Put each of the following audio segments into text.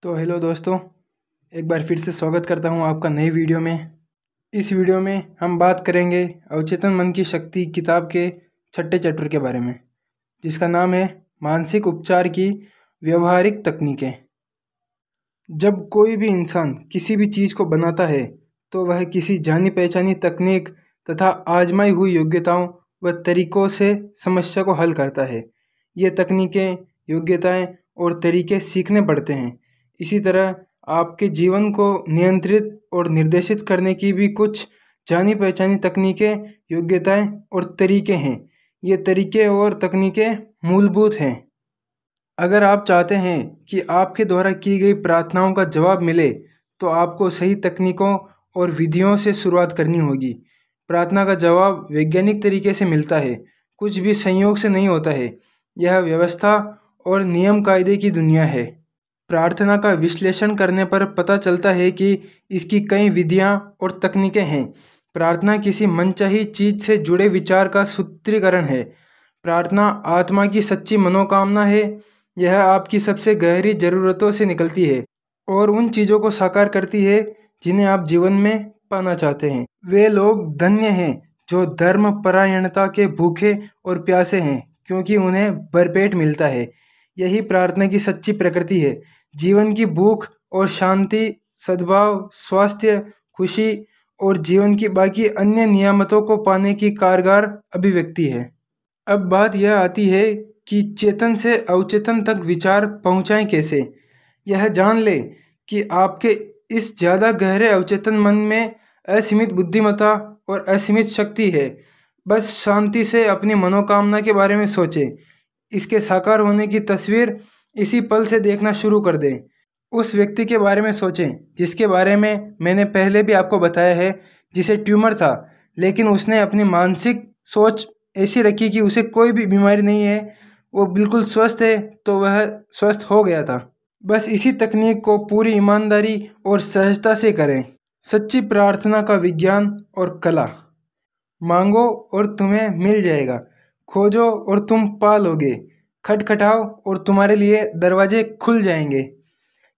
तो हेलो दोस्तों, एक बार फिर से स्वागत करता हूं आपका नई वीडियो में। इस वीडियो में हम बात करेंगे अवचेतन मन की शक्ति किताब के छठे चैप्टर के बारे में, जिसका नाम है मानसिक उपचार की व्यवहारिक तकनीकें। जब कोई भी इंसान किसी भी चीज़ को बनाता है तो वह किसी जानी पहचानी तकनीक तथा आजमाई हुई योग्यताओं व तरीकों से समस्या को हल करता है। ये तकनीकें, योग्यताएं और तरीके सीखने पड़ते हैं। इसी तरह आपके जीवन को नियंत्रित और निर्देशित करने की भी कुछ जानी पहचानी तकनीकें, योग्यताएं और तरीके हैं। ये तरीके और तकनीकें मूलभूत हैं। अगर आप चाहते हैं कि आपके द्वारा की गई प्रार्थनाओं का जवाब मिले तो आपको सही तकनीकों और विधियों से शुरुआत करनी होगी। प्रार्थना का जवाब वैज्ञानिक तरीके से मिलता है, कुछ भी संयोग से नहीं होता है। यह व्यवस्था और नियम कायदे की दुनिया है। प्रार्थना का विश्लेषण करने पर पता चलता है कि इसकी कई विधियां और तकनीकें हैं। प्रार्थना किसी मनचाही चीज से जुड़े विचार का सूत्रीकरण है। प्रार्थना आत्मा की सच्ची मनोकामना है। यह आपकी सबसे गहरी ज़रूरतों से निकलती है और उन चीज़ों को साकार करती है जिन्हें आप जीवन में पाना चाहते हैं। वे लोग धन्य हैं जो धर्म परायणता के भूखे और प्यासे हैं, क्योंकि उन्हें भरपेट मिलता है। यही प्रार्थना की सच्ची प्रकृति है। जीवन की भूख और शांति, सद्भाव, स्वास्थ्य, खुशी और जीवन की बाकी अन्य नियामतों को पाने की कारगर अभिव्यक्ति है। अब बात यह आती है कि चेतन से अवचेतन तक विचार पहुँचाएं कैसे। यह जान ले कि आपके इस ज़्यादा गहरे अवचेतन मन में असीमित बुद्धिमत्ता और असीमित शक्ति है। बस शांति से अपनी मनोकामना के बारे में सोचें। इसके साकार होने की तस्वीर इसी पल से देखना शुरू कर दें। उस व्यक्ति के बारे में सोचें जिसके बारे में मैंने पहले भी आपको बताया है, जिसे ट्यूमर था, लेकिन उसने अपनी मानसिक सोच ऐसी रखी कि उसे कोई भी बीमारी नहीं है, वो बिल्कुल स्वस्थ है, तो वह स्वस्थ हो गया था। बस इसी तकनीक को पूरी ईमानदारी और सहजता से करें। सच्ची प्रार्थना का विज्ञान और कला। मांगो और तुम्हें मिल जाएगा, खोजो और तुम पा लोगे, खटखटाओ और तुम्हारे लिए दरवाजे खुल जाएंगे।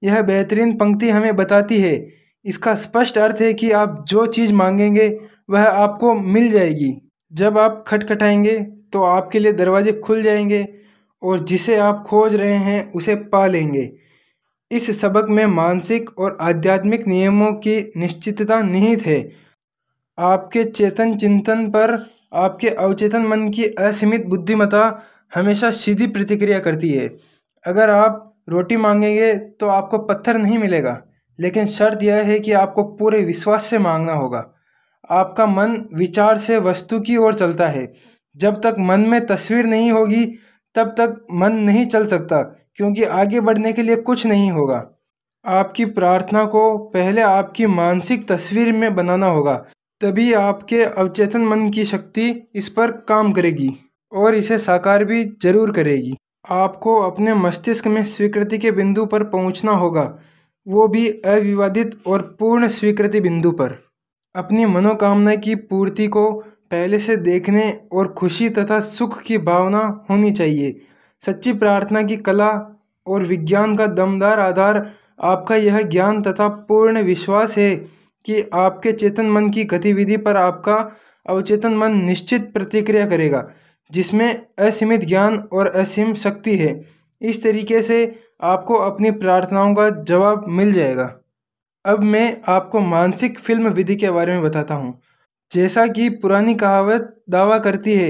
यह बेहतरीन पंक्ति हमें बताती है, इसका स्पष्ट अर्थ है कि आप जो चीज़ मांगेंगे वह आपको मिल जाएगी। जब आप खटखटाएंगे तो आपके लिए दरवाजे खुल जाएंगे और जिसे आप खोज रहे हैं उसे पा लेंगे। इस सबक में मानसिक और आध्यात्मिक नियमों की निश्चितता निहित है। आपके चेतन चिंतन पर आपके अवचेतन मन की असीमित बुद्धिमत्ता हमेशा सीधी प्रतिक्रिया करती है। अगर आप रोटी मांगेंगे तो आपको पत्थर नहीं मिलेगा, लेकिन शर्त यह है कि आपको पूरे विश्वास से मांगना होगा। आपका मन विचार से वस्तु की ओर चलता है। जब तक मन में तस्वीर नहीं होगी तब तक मन नहीं चल सकता, क्योंकि आगे बढ़ने के लिए कुछ नहीं होगा। आपकी प्रार्थना को पहले आपकी मानसिक तस्वीर में बनाना होगा, तभी आपके अवचेतन मन की शक्ति इस पर काम करेगी और इसे साकार भी जरूर करेगी। आपको अपने मस्तिष्क में स्वीकृति के बिंदु पर पहुंचना होगा, वो भी अविवादित और पूर्ण स्वीकृति बिंदु पर। अपनी मनोकामना की पूर्ति को पहले से देखने और खुशी तथा सुख की भावना होनी चाहिए। सच्ची प्रार्थना की कला और विज्ञान का दमदार आधार आपका यह ज्ञान तथा पूर्ण विश्वास है कि आपके चेतन मन की गतिविधि पर आपका अवचेतन मन निश्चित प्रतिक्रिया करेगा, जिसमें असीमित ज्ञान और असीम शक्ति है। इस तरीके से आपको अपनी प्रार्थनाओं का जवाब मिल जाएगा। अब मैं आपको मानसिक फिल्म विधि के बारे में बताता हूँ। जैसा कि पुरानी कहावत दावा करती है,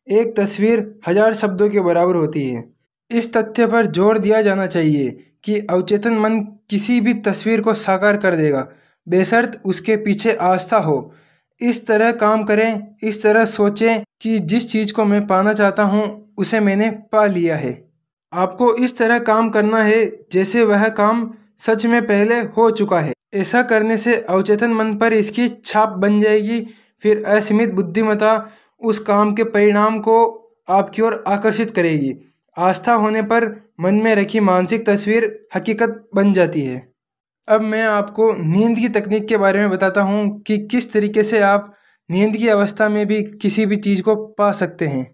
एक तस्वीर 1000 शब्दों के बराबर होती है। इस तथ्य पर जोर दिया जाना चाहिए कि अवचेतन मन किसी भी तस्वीर को साकार कर देगा, बेशर्त उसके पीछे आस्था हो। इस तरह काम करें, इस तरह सोचें कि जिस चीज़ को मैं पाना चाहता हूँ उसे मैंने पा लिया है। आपको इस तरह काम करना है जैसे वह काम सच में पहले हो चुका है। ऐसा करने से अवचेतन मन पर इसकी छाप बन जाएगी। फिर असीमित बुद्धिमत्ता उस काम के परिणाम को आपकी ओर आकर्षित करेगी। आस्था होने पर मन में रखी मानसिक तस्वीर हकीकत बन जाती है। अब मैं आपको नींद की तकनीक के बारे में बताता हूँ कि किस तरीके से आप नींद की अवस्था में भी किसी भी चीज़ को पा सकते हैं।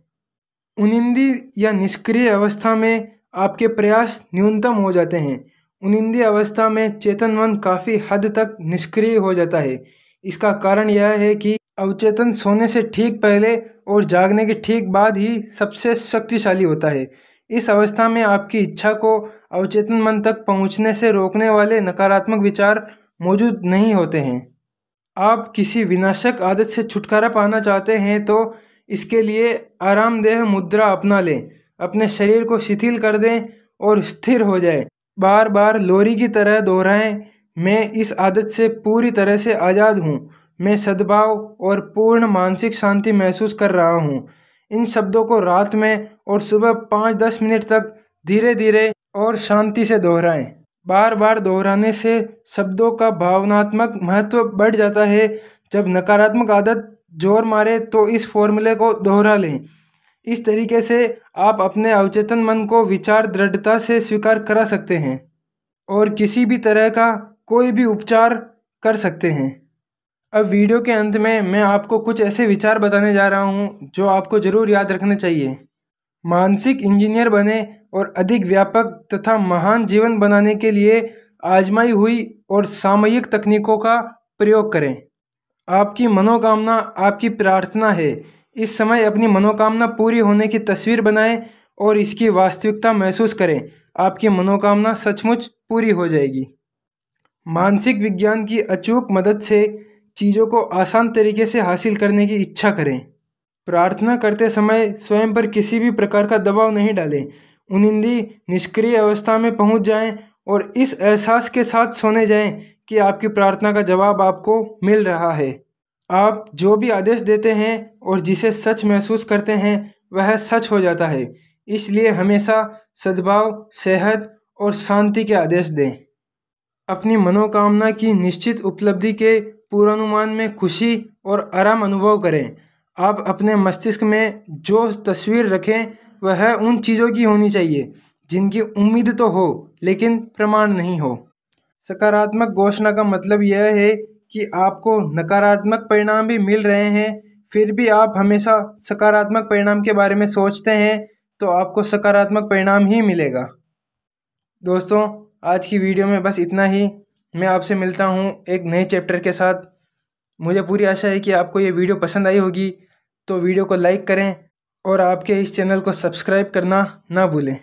उनिंदी या निष्क्रिय अवस्था में आपके प्रयास न्यूनतम हो जाते हैं। उनिंदी अवस्था में चेतन मन काफ़ी हद तक निष्क्रिय हो जाता है। इसका कारण यह है कि अवचेतन सोने से ठीक पहले और जागने के ठीक बाद ही सबसे शक्तिशाली होता है। इस अवस्था में आपकी इच्छा को अवचेतन मन तक पहुंचने से रोकने वाले नकारात्मक विचार मौजूद नहीं होते हैं। आप किसी विनाशक आदत से छुटकारा पाना चाहते हैं तो इसके लिए आरामदेह मुद्रा अपना लें, अपने शरीर को शिथिल कर दें और स्थिर हो जाएं। बार बार लोरी की तरह दोहराएं, मैं इस आदत से पूरी तरह से आज़ाद हूँ, मैं सद्भाव और पूर्ण मानसिक शांति महसूस कर रहा हूँ। इन शब्दों को रात में और सुबह 5-10 मिनट तक धीरे धीरे और शांति से दोहराएं। बार बार दोहराने से शब्दों का भावनात्मक महत्व बढ़ जाता है। जब नकारात्मक आदत जोर मारे तो इस फॉर्मूले को दोहरा लें। इस तरीके से आप अपने अवचेतन मन को विचार दृढ़ता से स्वीकार करा सकते हैं और किसी भी तरह का कोई भी उपचार कर सकते हैं। अब वीडियो के अंत में मैं आपको कुछ ऐसे विचार बताने जा रहा हूँ जो आपको ज़रूर याद रखने चाहिए। मानसिक इंजीनियर बने और अधिक व्यापक तथा महान जीवन बनाने के लिए आजमाई हुई और सामयिक तकनीकों का प्रयोग करें। आपकी मनोकामना आपकी प्रार्थना है। इस समय अपनी मनोकामना पूरी होने की तस्वीर बनाएं और इसकी वास्तविकता महसूस करें। आपकी मनोकामना सचमुच पूरी हो जाएगी। मानसिक विज्ञान की अचूक मदद से चीज़ों को आसान तरीके से हासिल करने की इच्छा करें। प्रार्थना करते समय स्वयं पर किसी भी प्रकार का दबाव नहीं डालें। उनिंदी निष्क्रिय अवस्था में पहुंच जाएं और इस एहसास के साथ सोने जाएं कि आपकी प्रार्थना का जवाब आपको मिल रहा है। आप जो भी आदेश देते हैं और जिसे सच महसूस करते हैं वह सच हो जाता है। इसलिए हमेशा सद्भाव, सेहत और शांति के आदेश दें। अपनी मनोकामना की निश्चित उपलब्धि के पूर्वानुमान में खुशी और आराम अनुभव करें। आप अपने मस्तिष्क में जो तस्वीर रखें वह उन चीज़ों की होनी चाहिए जिनकी उम्मीद तो हो लेकिन प्रमाण नहीं हो। सकारात्मक घोषणा का मतलब यह है कि आपको नकारात्मक परिणाम भी मिल रहे हैं, फिर भी आप हमेशा सकारात्मक परिणाम के बारे में सोचते हैं तो आपको सकारात्मक परिणाम ही मिलेगा। दोस्तों, आज की वीडियो में बस इतना ही। मैं आपसे मिलता हूँ एक नए चैप्टर के साथ। मुझे पूरी आशा है कि आपको ये वीडियो पसंद आई होगी, तो वीडियो को लाइक करें और आपके इस चैनल को सब्सक्राइब करना ना भूलें।